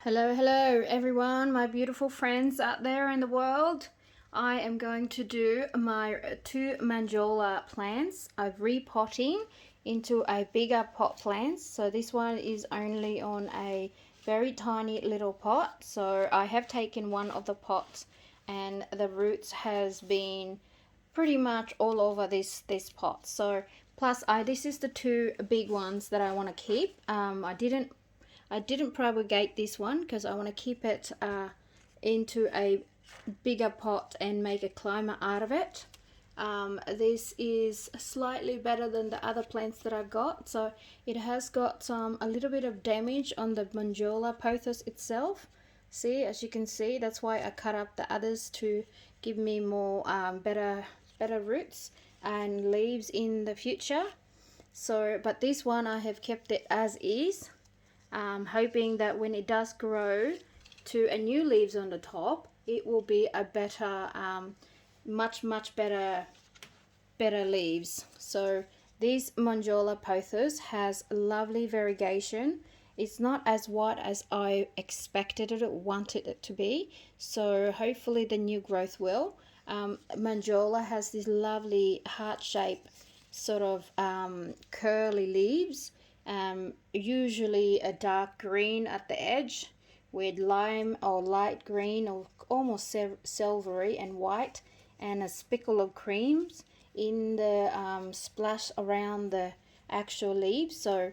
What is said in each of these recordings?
Hello everyone, my beautiful friends out there in the world. I am going to do my two Manjula plants. I'm repotting into a bigger pot plants. So this one is only on a very tiny little pot. So I have taken one of the pots and the roots has been pretty much all over this pot. So plus this is the two big ones that I want to keep. I didn't propagate this one because I want to keep it into a bigger pot and make a climber out of it. This is slightly better than the other plants that I've got. So it has got a little bit of damage on the Manjula Pothos itself. See, as you can see, that's why I cut up the others to give me more better roots and leaves in the future. So, but this one I have kept it as is. Hoping that when it does grow to a new leaves on the top, it will be a better, much better leaves. So this Manjula Pothos has lovely variegation. It's not as white as I expected it or wanted it to be. So hopefully the new growth will. Manjula has this lovely heart-shaped sort of curly leaves. Usually a dark green at the edge with lime or light green or almost silvery and white, and a speckle of creams in the splash around the actual leaves. So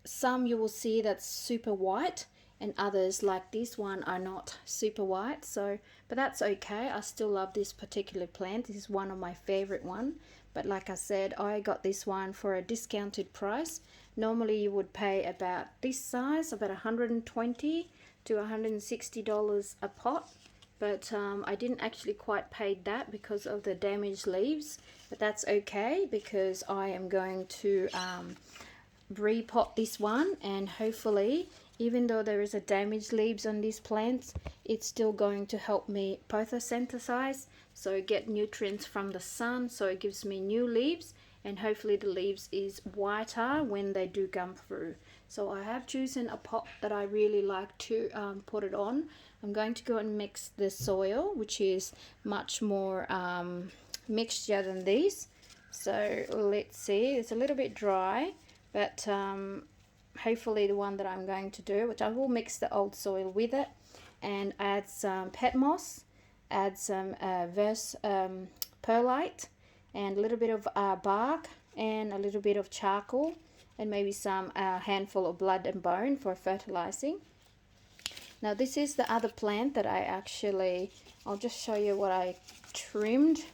some you will see that's super white, and others like this one are not super white. So but that's okay, I still love this particular plant. This is one of my favorite one. But like I said, I got this one for a discounted price. Normally you would pay about this size, about $120 to $160 a pot. But I didn't actually quite pay that because of the damaged leaves. But that's okay because I am going to repot this one, and hopefully, even though there is a damaged leaves on these plants, it's still going to help me photosynthesize, so get nutrients from the sun, so it gives me new leaves, and hopefully the leaves is whiter when they do come through. So I have chosen a pot that I really like to put it on. I'm going to go and mix the soil, which is much more mixture than these. So let's see, it's a little bit dry, but hopefully the one that I'm going to do, which I will mix the old soil with it and add some peat moss, add some perlite, and a little bit of bark and a little bit of charcoal, and maybe some handful of blood and bone for fertilizing. Now this is the other plant that I'll just show you what I trimmed.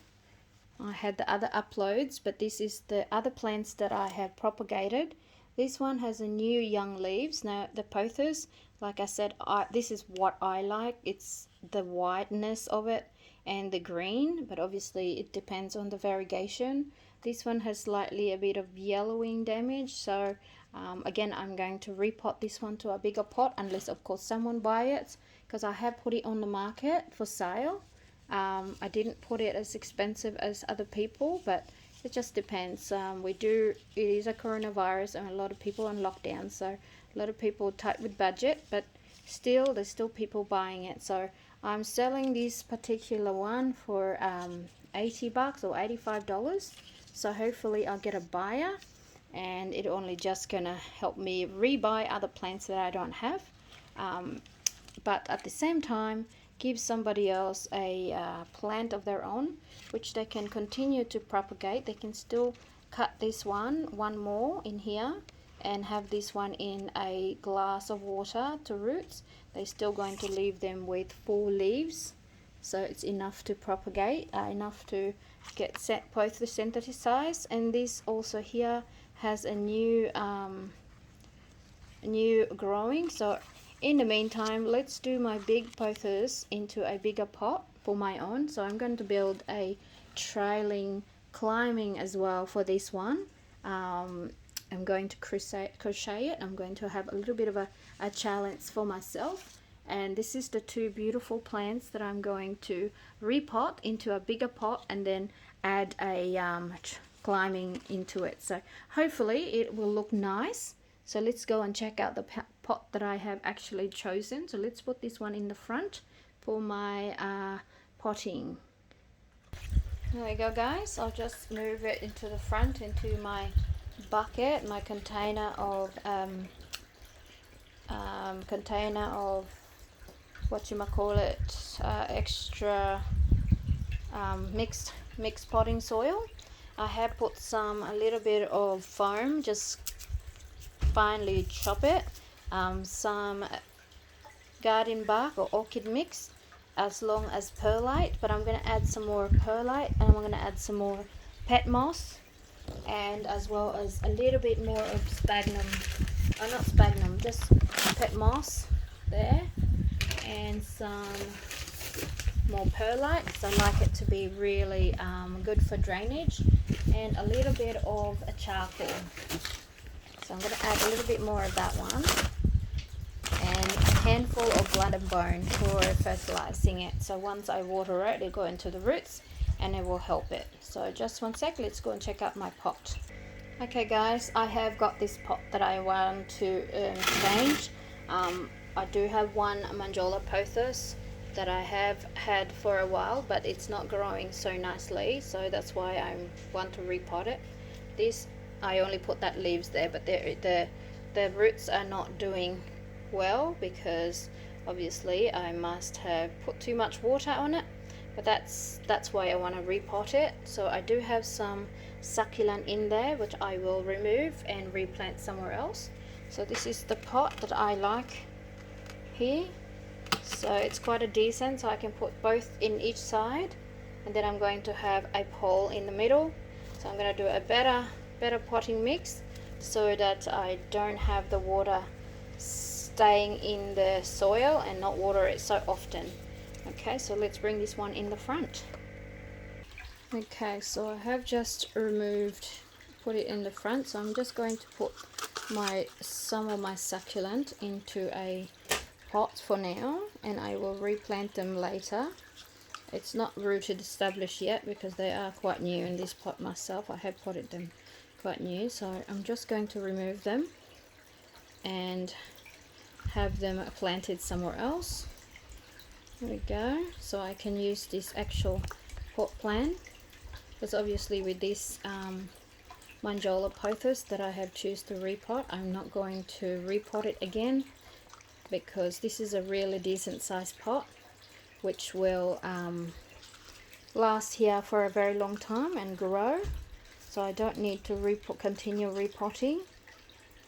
I had the other uploads, but this is the other plants that I have propagated. This one has a new young leaves. Now the pothos, like I said, this is what I like. It's the whiteness of it and the green, but obviously it depends on the variegation. This one has slightly a bit of yellowing damage, so again I'm going to repot this one to a bigger pot, unless of course someone buy it, because I have put it on the market for sale. I didn't put it as expensive as other people, but it just depends. It is a coronavirus and a lot of people on lockdown, so a lot of people tight with budget, but still there's still people buying it. So I'm selling this particular one for $80 or $85. So hopefully I'll get a buyer, and it only just gonna help me rebuy other plants that I don't have, but at the same time give somebody else a plant of their own, which they can continue to propagate. They can still cut this one more in here and have this one in a glass of water to roots. They're still going to leave them with 4 leaves, so it's enough to propagate, enough to get photosynthesized. And this also here has a new growing. So in the meantime, let's do my big pothos into a bigger pot for my own. So I'm going to build a trailing climbing as well for this one. I'm going to crochet it. I'm going to have a little bit of a challenge for myself. And this is the two beautiful plants that I'm going to repot into a bigger pot and then add a climbing into it. So hopefully it will look nice. So let's go and check out the pot that I have actually chosen. So let's put this one in the front for my potting. There we go, guys. I'll just move it into the front, into my bucket, my container of extra mixed potting soil. I have put a little bit of foam, just finely chop it, some garden bark or orchid mix, as long as perlite, but I'm going to add some more perlite, and I'm going to add some more peat moss, and as well as a little bit more of sphagnum, not sphagnum, just peat moss there, and some more perlite because I like it to be really good for drainage, and a little bit of a charcoal. So I'm going to add a little bit more of that one, and a handful of blood and bone for fertilizing it. So once I water it, it'll go into the roots and it will help it. So just one sec, let's go and check out my pot. Okay guys, I have got this pot that I want to change. I do have one Manjula Pothos that I have had for a while, but it's not growing so nicely, so that's why I want to repot it. This, I only put that leaves there, but the roots are not doing well because obviously I must have put too much water on it, but that's why I want to repot it. So I do have some succulent in there which I will remove and replant somewhere else. So this is the pot that I like here. So it's quite a decent, so I can put both in each side, and then I'm going to have a pole in the middle. So I'm going to do a better potting mix so that I don't have the water staying in the soil and not water it so often. Okay, so let's bring this one in the front. Okay, so I have just put it in the front, so I'm just going to put some of my succulent into a pot for now, and I will replant them later. It's not rooted established yet because they are quite new in this pot myself. I have potted them quite new, so I'm just going to remove them and have them planted somewhere else. There we go. So I can use this actual pot plant, because obviously with this Manjula Pothos that I have chosen to repot, I'm not going to repot it again, because this is a really decent sized pot which will last here for a very long time and grow. So I don't need to continue repotting,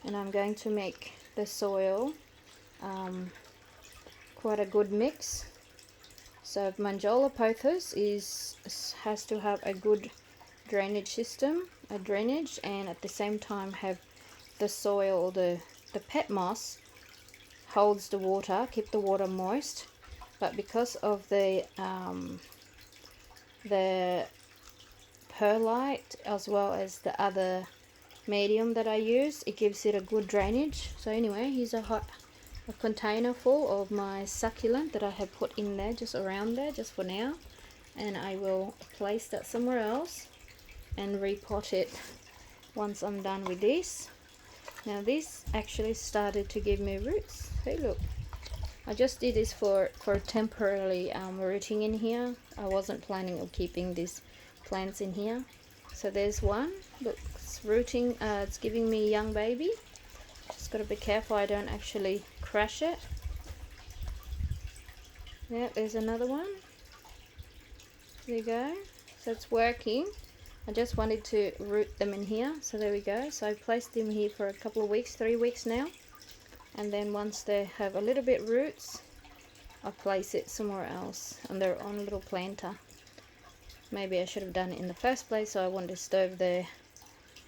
and I'm going to make the soil quite a good mix. So Manjula Pothos has to have a good drainage system, and at the same time have the soil, the peat moss holds the water, keep the water moist, but because of the perlite as well as the other medium that I use, it gives it a good drainage. So anyway, here's a container full of my succulent that I have put in there, just around there, just for now, and I will place that somewhere else and repot it once I'm done with this. Now this actually started to give me roots. Hey look, I just did this for temporarily rooting in here. I wasn't planning on keeping these plants in here. So there's one, look, it's rooting, it's giving me a young baby. Just got to be careful I don't actually crush it. Yeah, there's another one. There you go. So it's working. I just wanted to root them in here, so there we go. So I placed them here for a couple of weeks, 3 weeks now, and then once they have a little bit roots, I'll place it somewhere else on their own little planter. Maybe I should have done it in the first place, so I wouldn't disturb the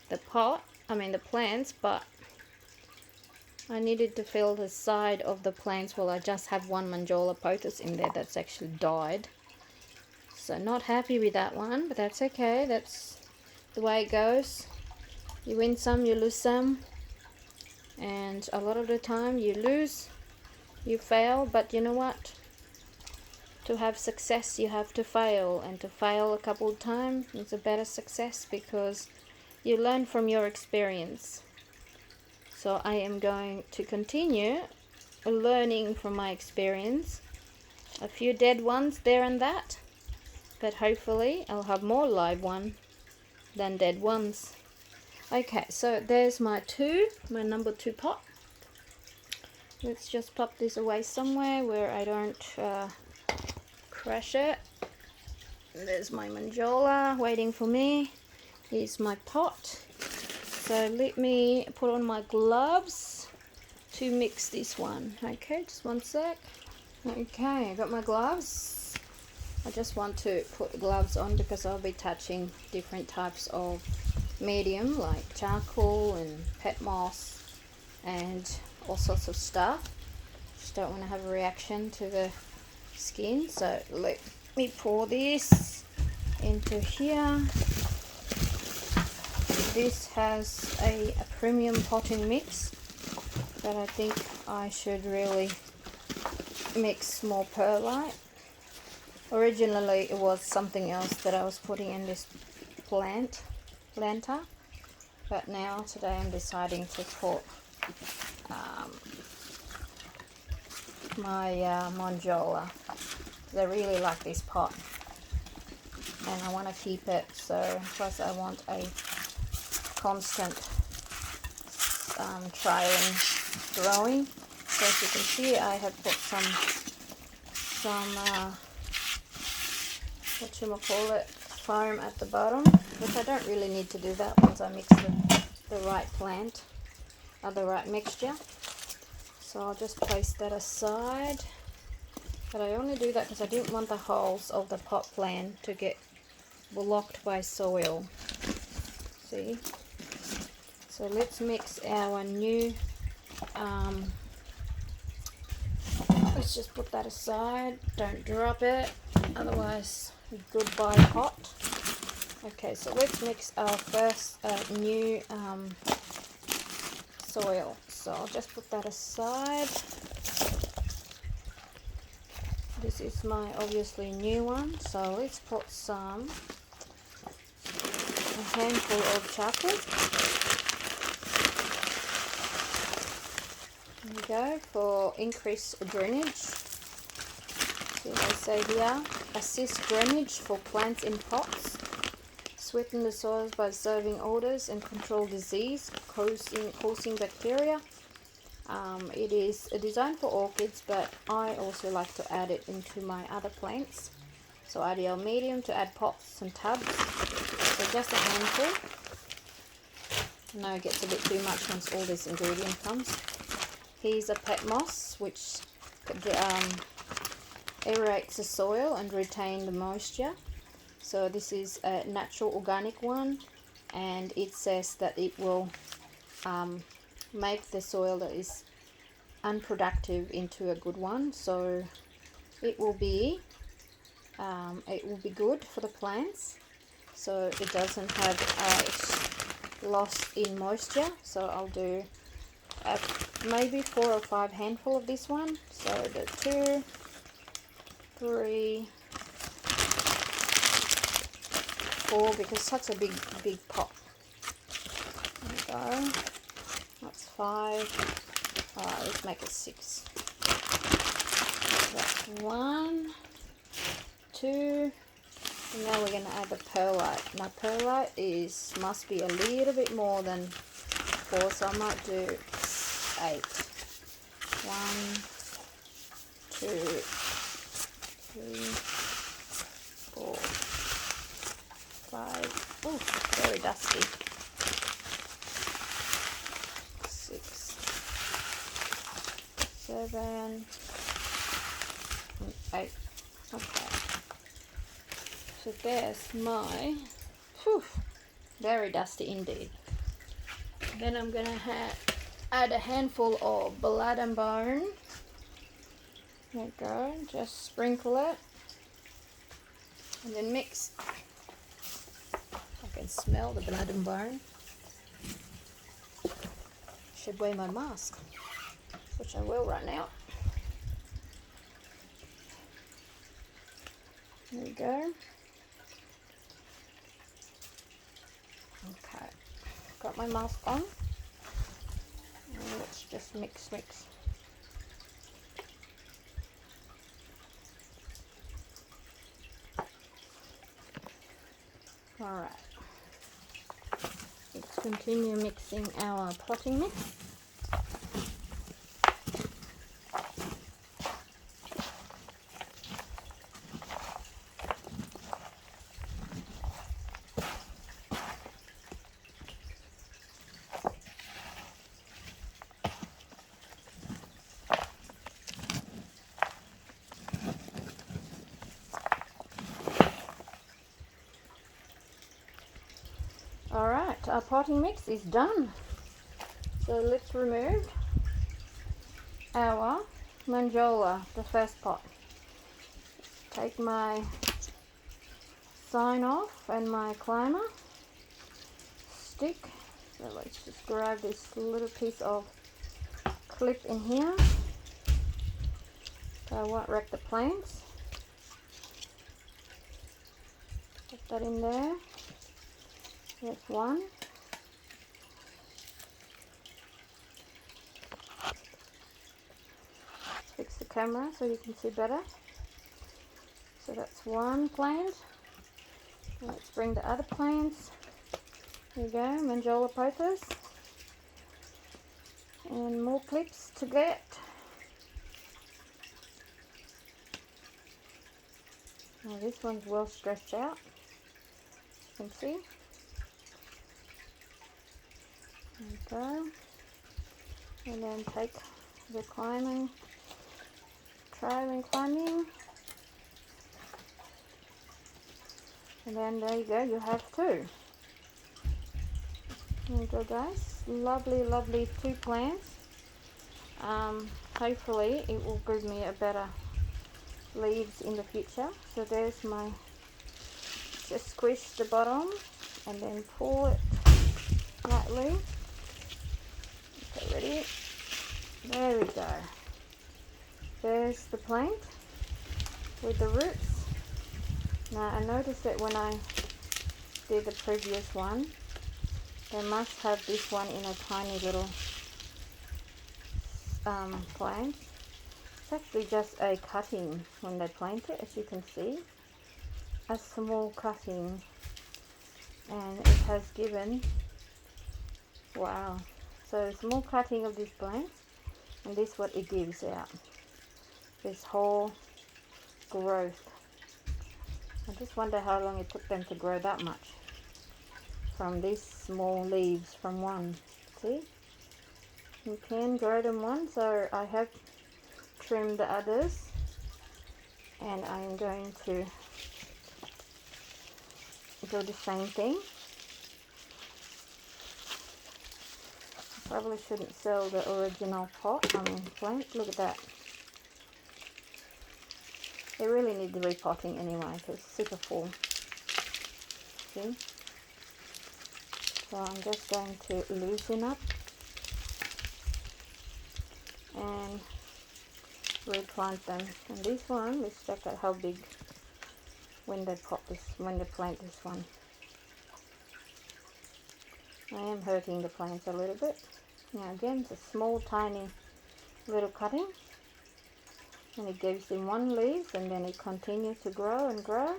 plants, but I needed to fill the side of the plants. Well, I just have one Manjula Pothos in there that's actually died. So not happy with that one, but that's okay. That's the way it goes. You win some, you lose some, and a lot of the time you lose, you fail, but you know what? To have success you have to fail, and to fail a couple of times is a better success because you learn from your experience. So I am going to continue learning from my experience. A few dead ones there and that, but hopefully I'll have more live ones than dead ones. Okay, so there's my number 2 pot. Let's just pop this away somewhere where I don't crash it. There's my Manjula waiting for me. Here's my pot. So let me put on my gloves to mix this one. Okay, just one sec. Okay, I got my gloves. I just want to put the gloves on because I'll be touching different types of medium like charcoal and pet moss and all sorts of stuff. Just don't want to have a reaction to the skin. So let me pour this into here. This has a premium potting mix, but I think I should really mix more perlite. Originally it was something else that I was putting in this planter, but now today I'm deciding to put my Manjula. I really like this pot and I want to keep it, so plus I want a constant trailing growing. So as you can see, I have put some foam at the bottom, but I don't really need to do that once I mix the right plant or the right mixture. So I'll just place that aside. But I only do that because I didn't want the holes of the pot plant to get blocked by soil. See? So let's mix our new, let's just put that aside, don't drop it, otherwise goodbye pot. Okay, so let's mix our first new soil. So I'll just put that aside. This is my obviously new one, so let's put a handful of chocolate. There we go, for increased drainage. See what I say here, assist drainage for plants in pots, sweeten the soils by serving odors and control disease causing bacteria. It is designed for orchids, but I also like to add it into my other plants. So ideal medium to add pots and tubs. So just a handful. Now it gets a bit too much once all this ingredient comes. Here's a pet moss, which aerates the soil and retain the moisture. So this is a natural organic one, and it says that it will make the soil that is unproductive into a good one. So it will be good for the plants, so it doesn't have loss in moisture. So I'll do maybe 4 or 5 handful of this one. So the 2, 3, 4, because such a big pot. There we go. That's 5. Alright, let's make it 6. That's 1, 2, and now we're going to add the perlite. Now perlite must be a little bit more than 4, so I might do 8. 1, 2, 3, 4, 5. Oh, very dusty. 6, 7, and 8. Okay. So there's my, very dusty indeed. Then I'm gonna add a handful of blood and bone. There we go. Just sprinkle it and then mix. I can smell the blood and bone. Should wear my mask, which I will right now. There we go. Okay, got my mask on. just mix. Alright, let's continue mixing our potting mix. Alright, our potting mix is done. So let's remove our Manjula, the first pot. Take my sign off and my climber stick. So let's just grab this little piece of clip in here. So I won't wreck the plants. Put that in there. There's one. Fix the camera so you can see better. So that's one plant. And let's bring the other plants. There you go, Manjula Pothos. And more clips to get. Now this one's well stretched out, you can see. There we go. And then take the climbing, trailing climbing. And then there you go, you have two. There you go guys, lovely two plants. Hopefully it will give me a better leaves in the future. So there's my, just squish the bottom and then pull it lightly. Okay, ready? There we go. There's the plant with the roots. Now I noticed that when I did the previous one, they must have this one in a tiny little plant. It's actually just a cutting when they plant it, as you can see. A small cutting. And it has given, wow. So a small cutting of this plant. And this is what it gives out. This whole growth. I just wonder how long it took them to grow that much. From these small leaves from one. See? You can grow them one, so I have trimmed the others. And I'm going to do the same thing. I probably shouldn't sell the original plant. Look at that. They really need the repotting anyway, because it's super full. See? So I'm just going to loosen up and replant them. And this one, let's check out how big when they plant this one. I am hurting the plants a little bit. Now again, it's a small, tiny little cutting. And it gives them one leaf, and then it continues to grow and grow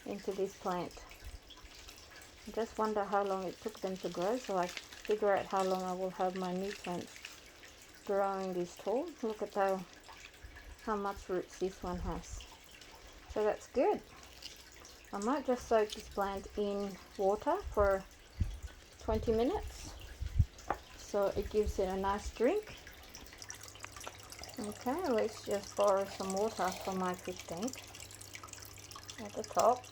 into this plant. I just wonder how long it took them to grow, so I figure out how long I will have my new plants growing this tall. Look at how much roots this one has. So that's good. I might just soak this plant in water for 20 minutes so it gives it a nice drink. Okay, let's just borrow some water from my fish tank at the top.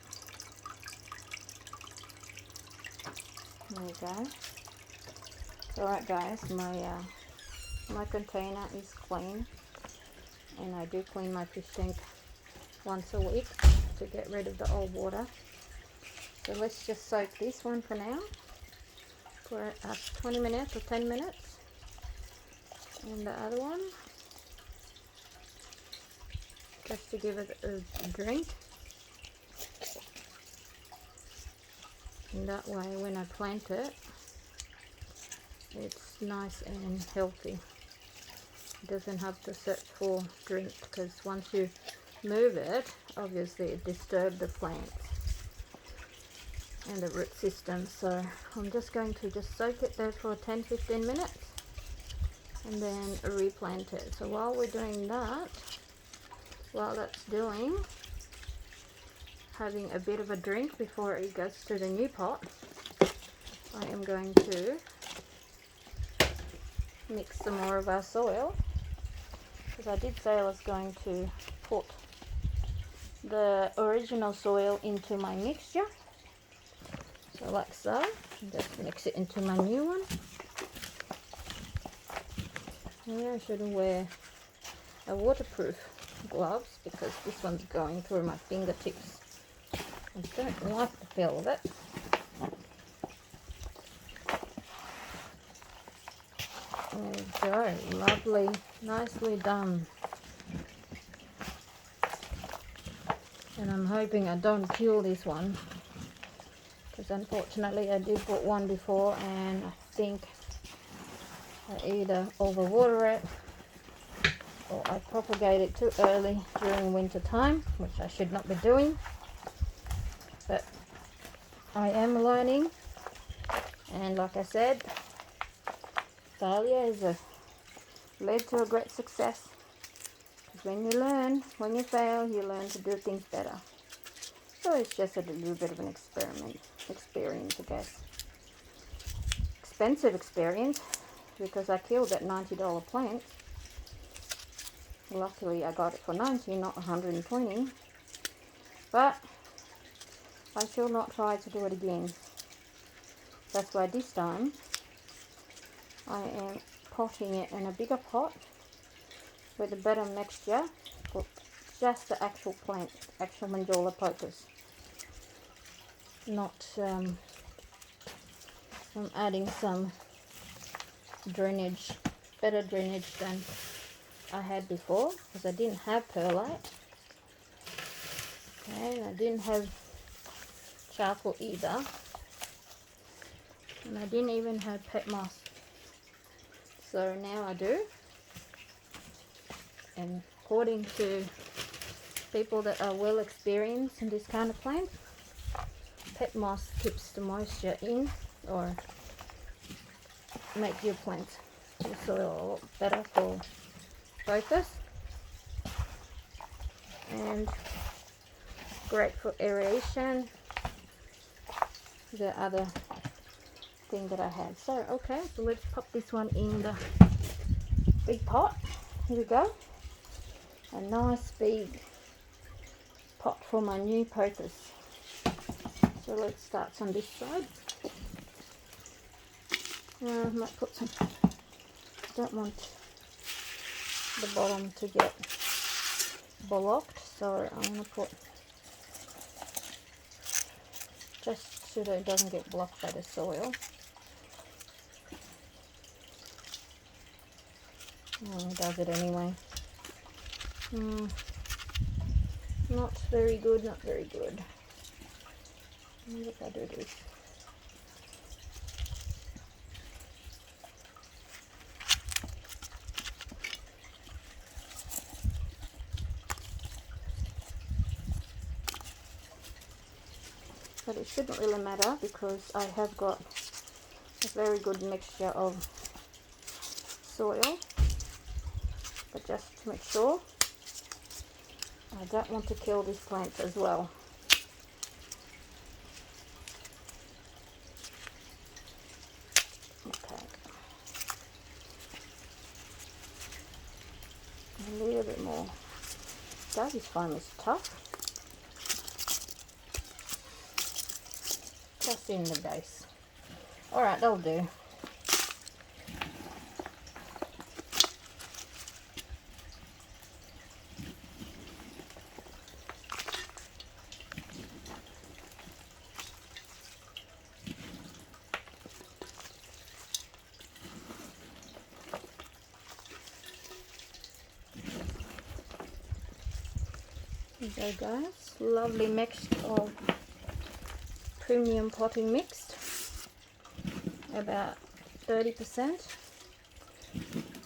There we go. Alright guys, my container is clean, and I do clean my fish tank once a week to get rid of the old water. So let's just soak this one for now for 20 minutes or 10 minutes, and the other one just to give it a drink. And that way when I plant it, it's nice and healthy. It doesn't have to sit for drink, because once you move it, obviously it disturbs the plants and the root system. So I'm just going to just soak it there for 10-15 minutes and then replant it. So while we're doing that, while that's doing, having a bit of a drink before it goes to the new pot, I am going to mix some more of our soil, because I did say I was going to put the original soil into my mixture. So like so, just mix it into my new one. Yeah, I should wear a waterproof gloves, because this one's going through my fingertips. I don't like the feel of it. There we go, lovely, nicely done. And I'm hoping I don't kill this one, because unfortunately I did put one before and I think I either overwater it or I propagate it too early during winter time, which I should not be doing. But I am learning, and like I said, failure is led to a great success. Because when you learn, when you fail, you learn to do things better. So it's just a little bit of an experience, I guess. Expensive experience, because I killed that $90 plant. Luckily I got it for 90, not 120. But I shall not try to do it again. That's why this time I am potting it in a bigger pot with a better mixture for just the actual plant, actual Manjula Pothos. Not I'm adding some drainage, better drainage than I had before, because I didn't have perlite and I didn't have charcoal either, and I didn't even have peat moss. So now I do, and according to people that are well experienced in this kind of plant, peat moss keeps the moisture in, or make your plant, your soil a lot better for focus, and great for aeration, the other thing that I had. So okay, so let's pop this one in the big pot. Here we go, a nice big pot for my new pothos. So let's start on this side. I might put some, don't want the bottom to get blocked, so I'm going to put, just so that it doesn't get blocked by the soil. Oh, it does it anyway. Not very good, not very good. What if I do this? But it shouldn't really matter, because I have got a very good mixture of soil. But just to make sure, I don't want to kill these plants as well. Okay. A little bit more. God, this foam is tough. Just in the base. Alright, that'll do. There you go, guys. Lovely mix of premium potting mixed. About 30%.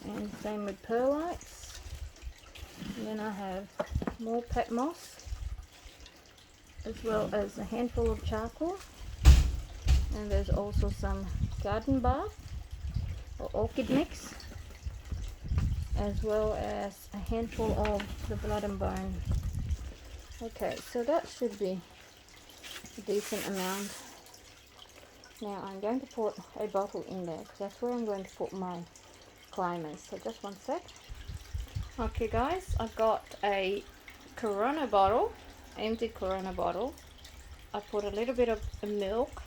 And same with perlites. And then I have more pet moss, as well as a handful of charcoal. And there's also some garden bath or orchid mix, as well as a handful of the blood and bone. Okay, so that should be a decent amount. Now I'm going to put a bottle in there because that's where I'm going to put my climbers. So just one sec. Okay guys, I've got a Corona bottle, empty Corona bottle. I put a little bit of milk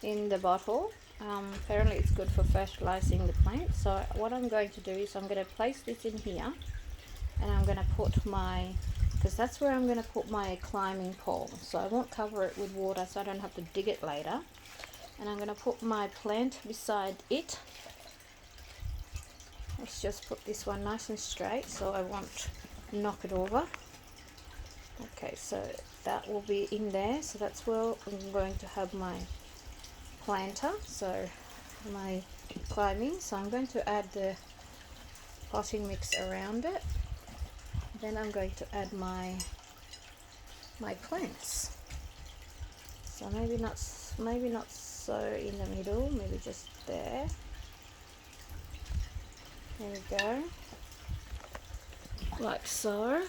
in the bottle. Apparently it's good for fertilizing the plant. So what I'm going to do is I'm going to place this in here, and I'm going to put my, because that's where I'm going to put my climbing pole. So I won't cover it with water so I don't have to dig it later. And I'm going to put my plant beside it. Let's just put this one nice and straight so I won't knock it over. Okay, so that will be in there. So that's where I'm going to have my planter, so my climbing. So I'm going to add the potting mix around it. Then I'm going to add my plants. So maybe not so in the middle, maybe just there. There we go, like so.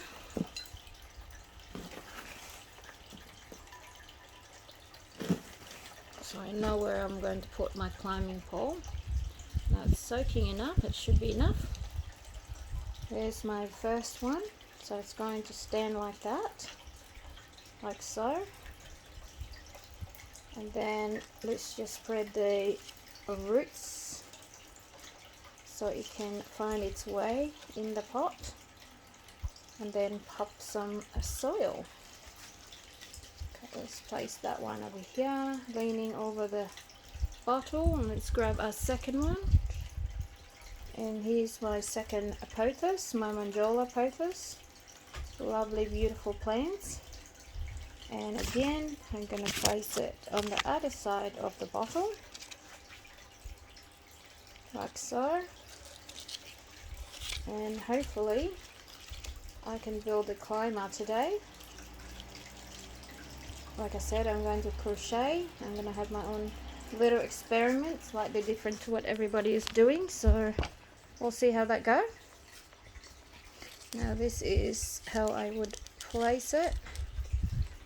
So I know where I'm going to put my climbing pole. Now it's soaking enough, it should be enough. There's my first one. So it's going to stand like that, like so. And then let's just spread the roots so it can find its way in the pot, and then pop some soil. Okay, let's place that one over here, leaning over the bottle, and let's grab our second one. And here's my second pothos, my Manjula Pothos. Lovely, beautiful plants. And again, I'm going to place it on the other side of the bottle, like so. And hopefully I can build a climber today. Like I said, I'm going to crochet. I'm going to have my own little experiment, slightly different to what everybody is doing. So we'll see how that goes. Now this is how I would place it.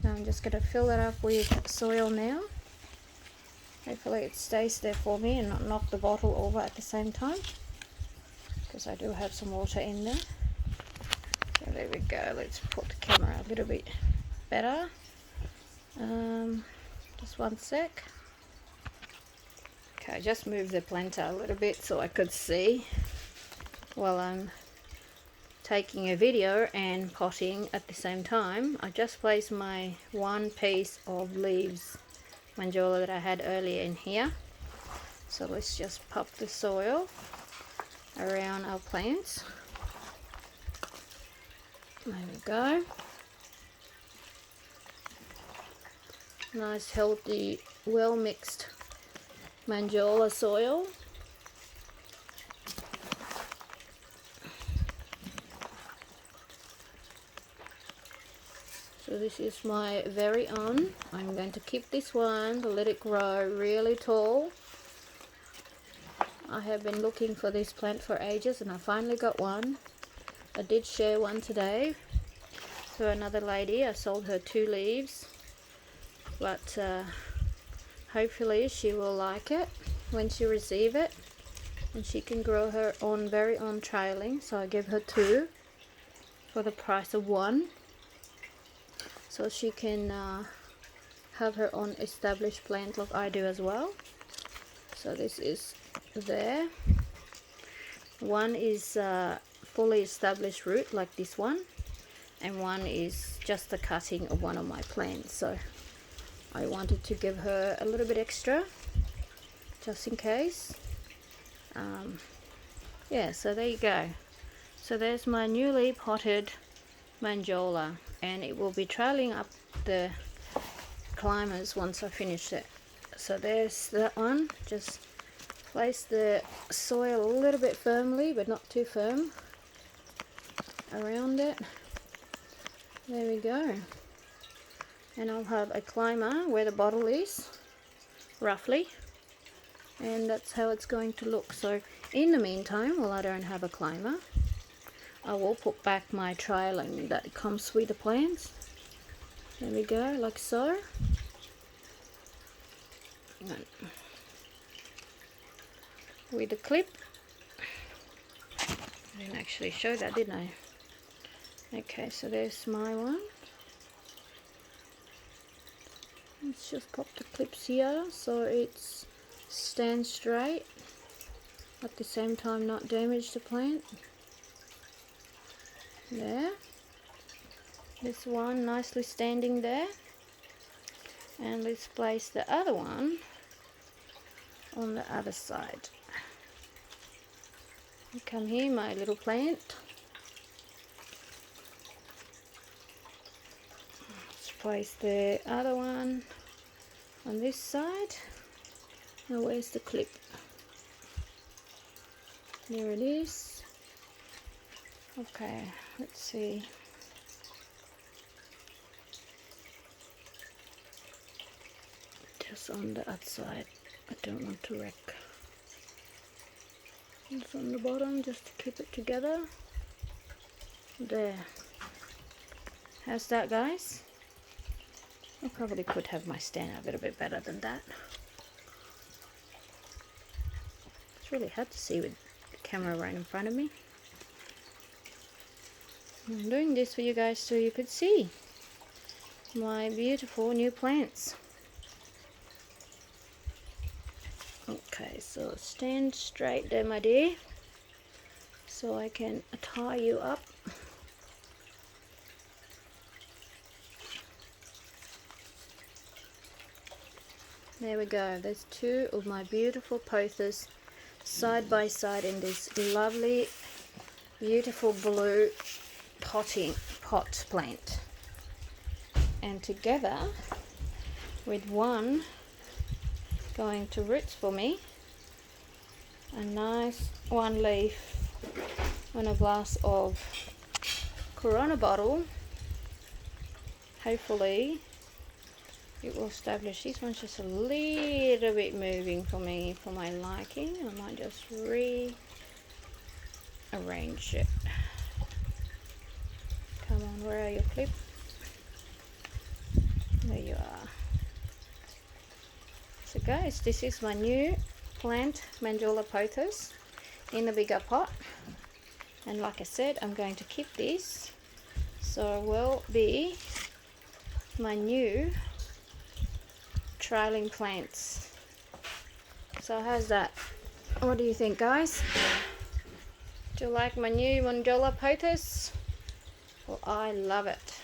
Now I'm just going to fill it up with soil now. Hopefully it stays there for me and not knock the bottle over at the same time, because I do have some water in there. So there we go. Let's put the camera a little bit better. Just one sec. Okay, I just moved the planter a little bit so I could see while I'm taking a video and potting at the same time. I just placed my one piece of leaves Manjula that I had earlier in here. So let's just pop the soil around our plants. There we go. Nice, healthy, well mixed Manjula soil. So this is my very own. I'm going to keep this one to let it grow really tall. I have been looking for this plant for ages and I finally got one. I did share one today to another lady. I sold her 2 leaves, but hopefully she will like it when she receives it, and she can grow her own very own trailing. So I give her 2 for the price of 1. So she can have her own established plant like I do as well. So this is there. One is fully established root like this one, and one is just the cutting of one of my plants. So I wanted to give her a little bit extra just in case. Yeah, so there you go. So there's my newly potted Manjula, and it will be trailing up the climbers once I finish it. So there's that one, just place the soil a little bit firmly, but not too firm, around it. There we go. And I'll have a climber where the bottle is, roughly. And that's how it's going to look. So in the meantime, while I don't have a climber, I will put back my trialing that comes with the plants. There we go, like so. And with the clip, I didn't actually show that, didn't I? Okay, so there's my one. Let's just pop the clips here so it's stands straight, at the same time not damage the plant. There. This one nicely standing there. And let's place the other one on the other side. Come here, my little plant. Let's place the other one on this side. Now where's the clip? There it is. Okay, let's see. Just on the outside. I don't want to wreck. It's on the bottom just to keep it together. There. How's that, guys? I probably could have my stand a little bit better than that. It's really hard to see with the camera right in front of me. I'm doing this for you guys so you could see my beautiful new plants. Okay, so stand straight there, my dear, so I can tie you up. There we go. There's two of my beautiful pothos side by side in this lovely, beautiful blue pot plant. And together with one going to roots for me, a nice one leaf on a glass of Corona bottle. Hopefully it will establish. This one's just a little bit moving for me, for my liking. I might just rearrange it. Come on, where are your clip? There you are. So guys, this is my new plant, Manjula Pothos, in a bigger pot. And like I said, I'm going to keep this, so it will be my new trialing plants. So how's that? What do you think, guys? Do you like my new Manjula Pothos? Well, I love it.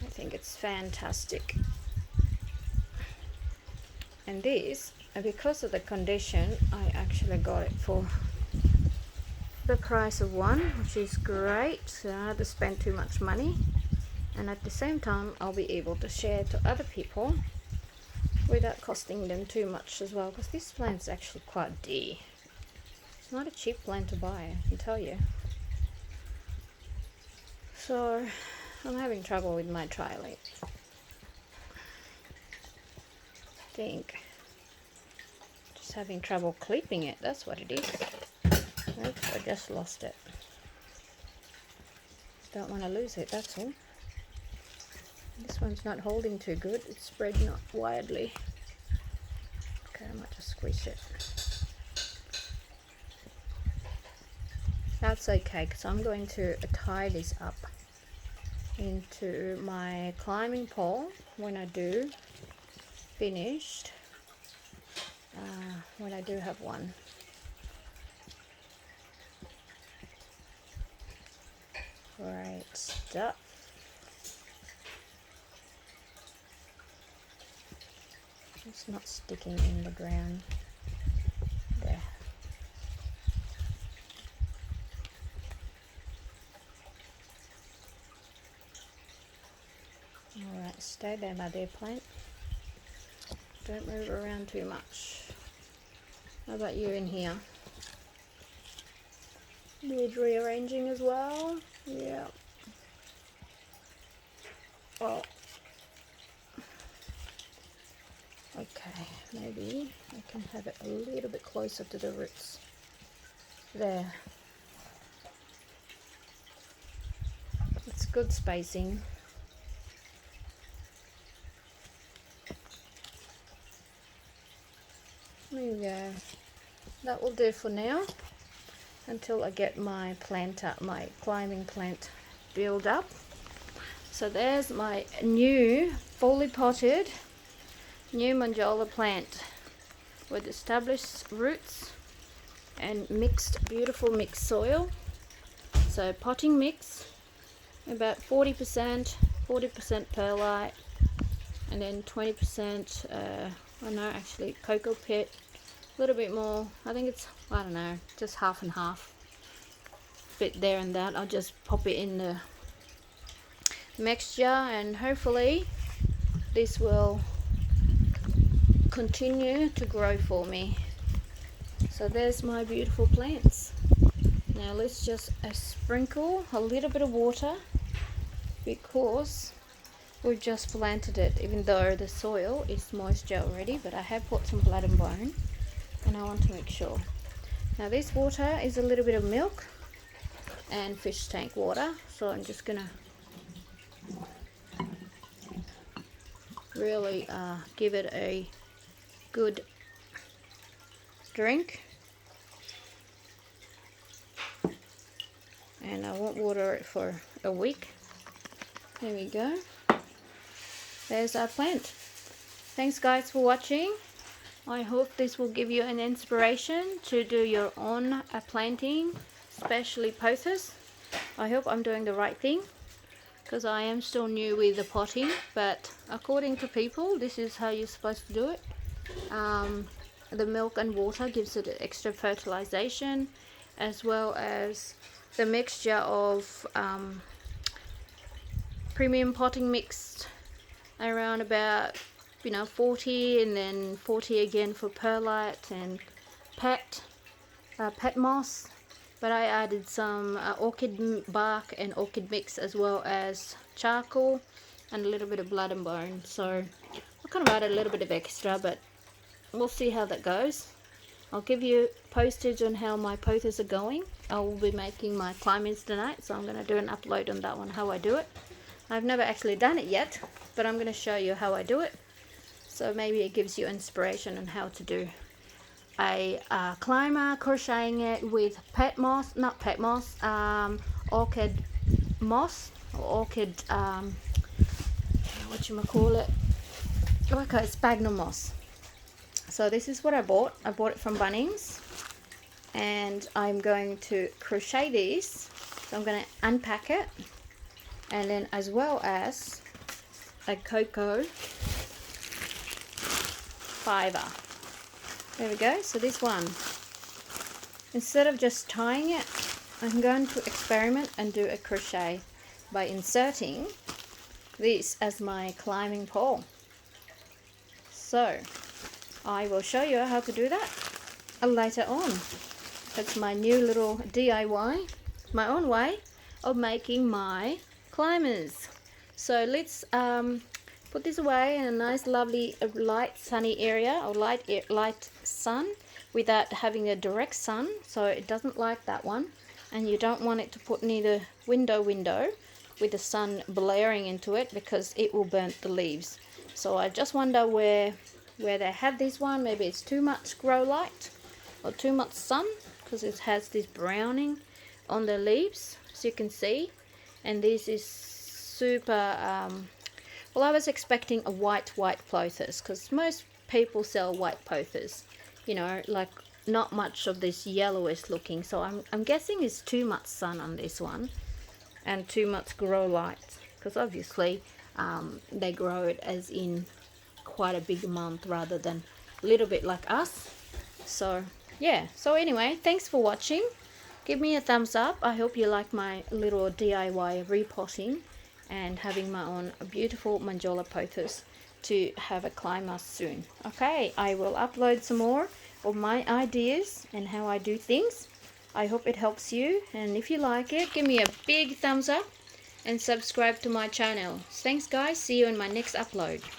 I think it's fantastic. And this, because of the condition, I actually got it for the price of one, which is great. So I don't have to spend too much money, and at the same time I'll be able to share to other people without costing them too much as well, because this plant's actually quite dear. It's not a cheap plant to buy, I can tell you. So I'm having trouble with my trialing. I think just having trouble clipping it, that's what it is. Oops, I just lost it. Don't want to lose it, that's all. This one's not holding too good, it's spread not widely. Okay, I might just squeeze it. That's okay, because I'm going to tie this up into my climbing pole when I do finished, when I do have one. Great stuff. It's not sticking in the ground. There. Alright, stay there, my dear plant. Don't move around too much. How about you in here? Need rearranging as well. Yeah. Oh. Okay, maybe I can have it a little bit closer to the roots. There. It's good spacing. There you go. That will do for now until I get my plant up, my climbing plant build up. So there's my new fully potted new Manjula plant with established roots and beautiful mixed soil. So potting mix, about 40% perlite, and then 20% oh no, actually cocoa peat, a little bit more. I think it's, I don't know, just half and half, bit there and that. I'll just pop it in the mixture, and hopefully this will continue to grow for me. So there's my beautiful plants. Now let's just sprinkle a little bit of water, because we've just planted it, even though the soil is moisture already, but I have put some blood and bone, and I want to make sure. Now this water is a little bit of milk and fish tank water, so I'm just gonna really give it a good drink, and I won't water it for a week. There we go. There's our plant. Thanks guys for watching. I hope this will give you an inspiration to do your own planting, especially pothos. I hope I'm doing the right thing, because I am still new with the potting, but according to people, this is how you're supposed to do it. The milk and water gives it extra fertilization, as well as the mixture of premium potting mixed around about 40, and then 40 again for perlite and pet moss. But I added some orchid bark and orchid mix, as well as charcoal and a little bit of blood and bone. So I kind of added a little bit of extra, but we'll see how that goes. I'll give you postage on how my pothos are going. I will be making my climbings tonight, so I'm going to do an upload on that one, how I do it. I've never actually done it yet, but I'm going to show you how I do it. So maybe it gives you inspiration on how to do a climber, crocheting it with orchid moss, or orchid, okay, sphagnum moss. So this is what I bought. I bought it from Bunnings, and I'm going to crochet these. So I'm going to unpack it, and then as well as a cocoa fiber. There we go. So this one, instead of just tying it, I'm going to experiment and do a crochet by inserting this as my climbing pole. So I will show you how to do that later on. That's my new little DIY, my own way of making my climbers. So let's put this away in a nice lovely light sunny area, or light sun, without having a direct sun, so it doesn't like that one. And you don't want it to put near the window with the sun blaring into it, because it will burn the leaves. So I just wonder where they have this one. Maybe it's too much grow light or too much sun, because it has this browning on the leaves, as you can see. And this is super well, I was expecting a white pothos, because most people sell white pothos, like not much of this yellowish looking. So I'm guessing it's too much sun on this one and too much grow light, because obviously they grow it as in quite a big amount rather than a little bit like us. So yeah, so anyway, thanks for watching. Give me a thumbs up. I hope you like my little DIY repotting and having my own beautiful Manjula Pothos to have a climber soon. Okay, I will upload some more of my ideas and how I do things. I hope it helps you, and if you like it, give me a big thumbs up and subscribe to my channel. Thanks guys, see you in my next upload.